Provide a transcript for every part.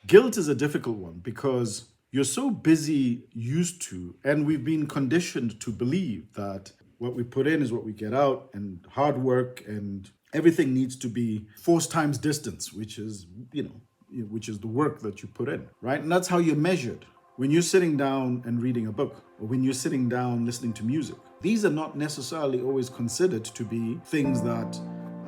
Guilt is a difficult one because you're so busy, used to, and we've been conditioned to believe that what we put in is what we get out, and hard work and everything needs to be force times distance, which is the work that you put in, right? And that's how you're measured. When you're sitting down and reading a book, or when you're sitting down listening to music, these are not necessarily always considered to be things that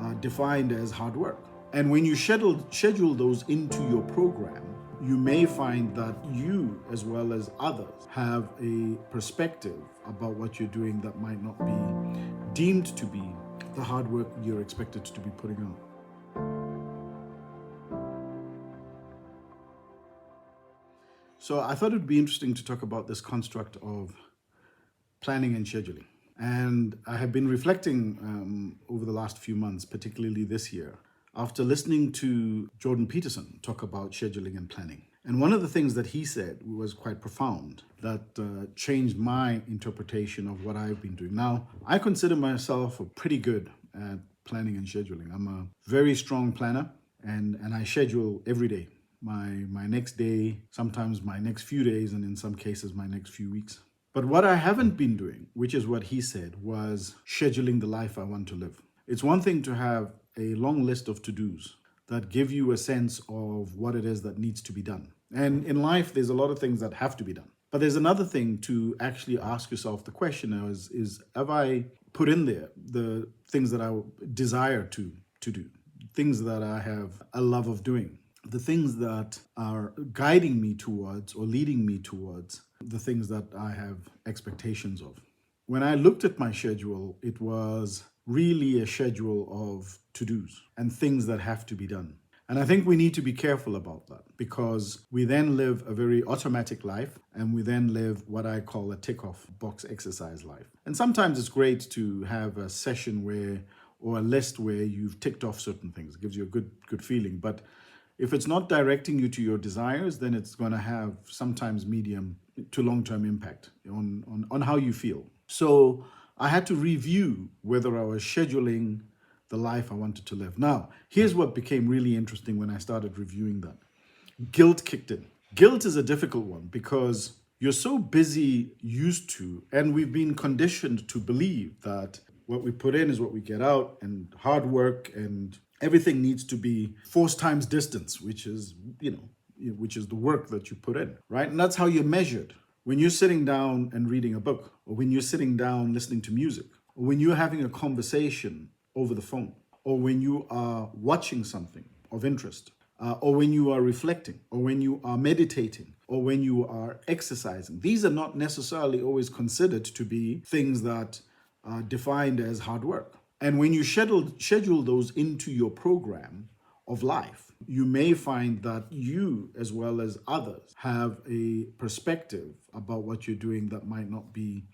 are defined as hard work. And when you schedule those into your program, you may find that you, as well as others, have a perspective about what you're doing that might not be deemed to be the hard work you're expected to be putting out. So I thought it would be interesting to talk about this construct of planning and scheduling. And I have been reflecting over the last few months, particularly this year, after listening to Jordan Peterson talk about scheduling and planning. And one of the things that he said was quite profound that changed my interpretation of what I've been doing. Now, I consider myself pretty good at planning and scheduling. I'm a very strong planner and I schedule every day. My next day, sometimes my next few days, and in some cases, my next few weeks. But what I haven't been doing, which is what he said, was scheduling the life I want to live. It's one thing to have a long list of to-dos that give you a sense of what it is that needs to be done. And in life, there's a lot of things that have to be done. But there's another thing to actually ask yourself the question is have I put in there the things that I desire to do, things that I have a love of doing, the things that are guiding me towards or leading me towards the things that I have expectations of. When I looked at my schedule, it was really a schedule of to-dos and things that have to be done. And I think we need to be careful about that because we then live a very automatic life and we then live what I call a tick-off box exercise life. And sometimes it's great to have a session or a list where you've ticked off certain things. It gives you a good feeling. But if it's not directing you to your desires, then it's going to have sometimes medium to long-term impact on how you feel. So I had to review whether I was scheduling the life I wanted to live. Now, here's what became really interesting when I started reviewing that. Guilt kicked in. Guilt is a difficult one because you're so busy, used to, and we've been conditioned to believe that what we put in is what we get out, and hard work and everything needs to be force times distance, which is the work that you put in, right? And that's how you're measured. When you're sitting down and reading a book, or when you're sitting down listening to music, or when you're having a conversation over the phone, or when you are watching something of interest, or when you are reflecting, or when you are meditating, or when you are exercising. These are not necessarily always considered to be things that are defined as hard work. And when you schedule those into your program of life, you may find that you, as well as others, have a perspective about what you're doing that might not be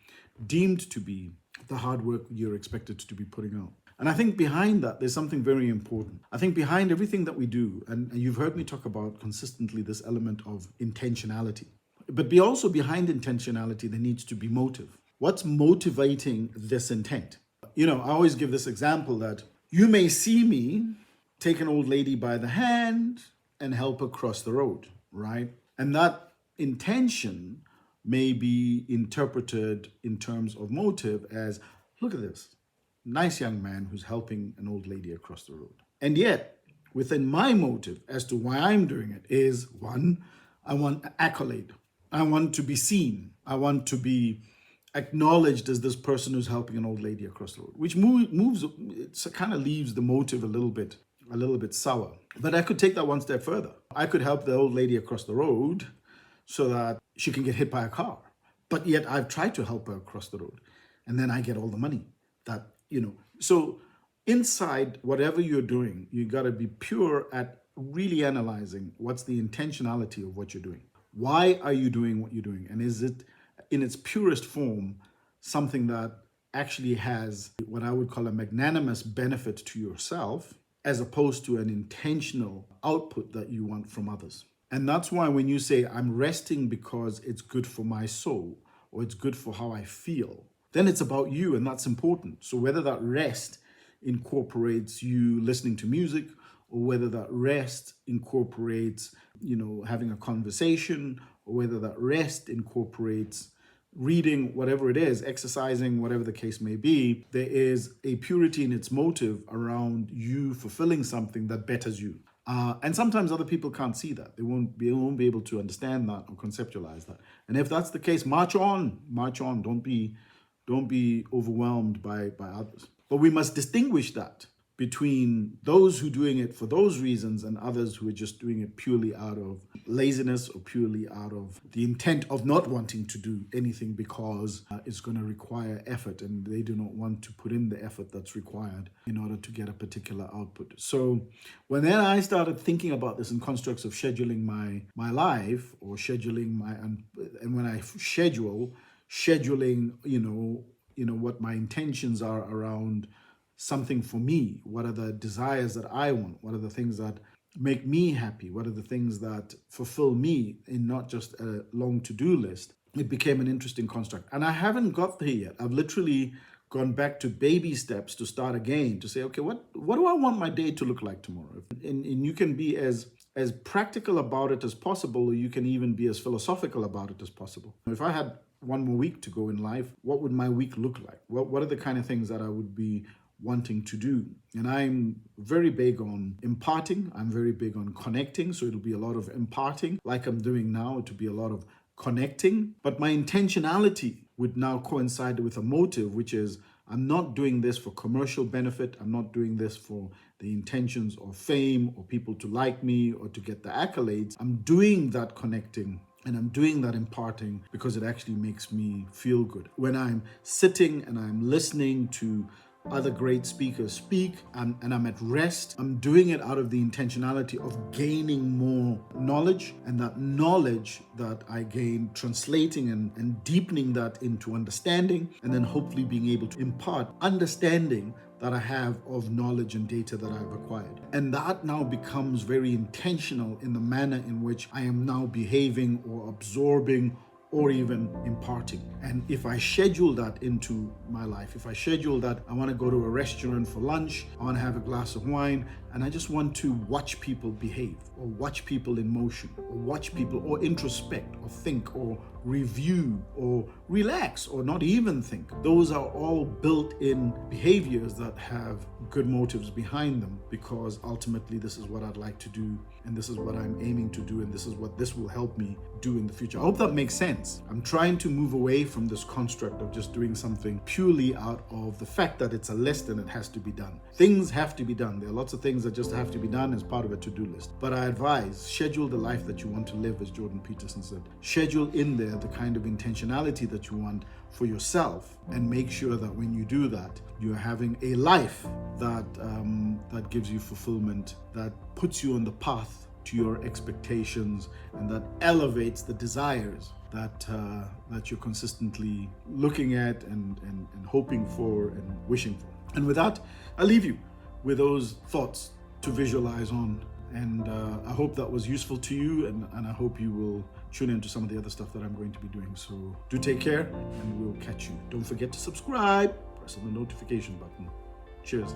deemed to be the hard work you're expected to be putting out. And I think behind that, there's something very important. I think behind everything that we do, and you've heard me talk about consistently this element of intentionality, but also behind intentionality, there needs to be motive. What's motivating this intent? I always give this example that you may see me take an old lady by the hand and help her cross the road, right? And that intention may be interpreted in terms of motive as, look at this nice young man who's helping an old lady across the road. And yet, within my motive as to why I'm doing it is, one, I want accolade. I want to be seen. I want to be acknowledged as this person who's helping an old lady across the road, which moves, it kind of leaves the motive a little bit sour. But I could take that one step further. I could help the old lady across the road so that she can get hit by a car. But yet I've tried to help her across the road. And then I get all the money So inside whatever you're doing, you got to be pure at really analyzing what's the intentionality of what you're doing. Why are you doing what you're doing? And is it in its purest form something that actually has what I would call a magnanimous benefit to yourself, as opposed to an intentional output that you want from others? And that's why when you say, I'm resting because it's good for my soul, or it's good for how I feel, then it's about you, and that's important. So whether that rest incorporates you listening to music, or whether that rest incorporates, having a conversation, or whether that rest incorporates reading, whatever it is, exercising, whatever the case may be, there is a purity in its motive around you fulfilling something that betters you. And sometimes other people can't see that. They won't be able to understand that or conceptualize that. And if that's the case, march on. Don't be overwhelmed by others. But we must distinguish that between those who are doing it for those reasons and others who are just doing it purely out of laziness or purely out of the intent of not wanting to do anything because it's going to require effort and they do not want to put in the effort that's required in order to get a particular output. So when then I started thinking about this in constructs of scheduling my life or scheduling and when I scheduling, what my intentions are around something for me. What are the desires that I want? What are the things that make me happy? What are the things that fulfill me in not just a long to-do list? It became an interesting construct. And I haven't got there yet. I've literally gone back to baby steps to start again, to say, okay, what do I want my day to look like tomorrow? And you can be as practical about it as possible, or you can even be as philosophical about it as possible. If I had one more week to go in life, what would my week look like? What are the kind of things that I would be wanting to do? And I'm very big on imparting. I'm very big on connecting. So it'll be a lot of imparting like I'm doing now. It'll be a lot of connecting. But my intentionality would now coincide with a motive, which is I'm not doing this for commercial benefit. I'm not doing this for the intentions of fame or people to like me or to get the accolades. I'm doing that connecting and I'm doing that imparting because it actually makes me feel good. When I'm sitting and I'm listening to other great speakers speak and I'm at rest, I'm doing it out of the intentionality of gaining more knowledge, and that knowledge that I gain, translating and deepening that into understanding, and then hopefully being able to impart understanding that I have of knowledge and data that I've acquired. And that now becomes very intentional in the manner in which I am now behaving or absorbing or even imparting. And if I schedule that into my life, if I schedule that I want to go to a restaurant for lunch, I want to have a glass of wine, and I just want to watch people behave, or watch people in motion, or watch people, or introspect, or think, or review, or relax, or not even think. Those are all built-in behaviors that have good motives behind them, because ultimately this is what I'd like to do, and this is what I'm aiming to do, and this is what this will help me do in the future. I hope that makes sense. I'm trying to move away from this construct of just doing something purely out of the fact that it's a list and it has to be done. Things have to be done. There are lots of things that just have to be done as part of a to-do list. But I advise, schedule the life that you want to live, as Jordan Peterson said. Schedule in there the kind of intentionality that you want for yourself, and make sure that when you do that, you're having a life that that gives you fulfillment, that puts you on the path to your expectations, and that elevates the desires that you're consistently looking at and hoping for and wishing for. And with that, I leave you with those thoughts to visualize on. And I hope that was useful to you, and I hope you will tune into some of the other stuff that I'm going to be doing. So do take care, and we'll catch you. Don't forget to subscribe, press on the notification button. Cheers.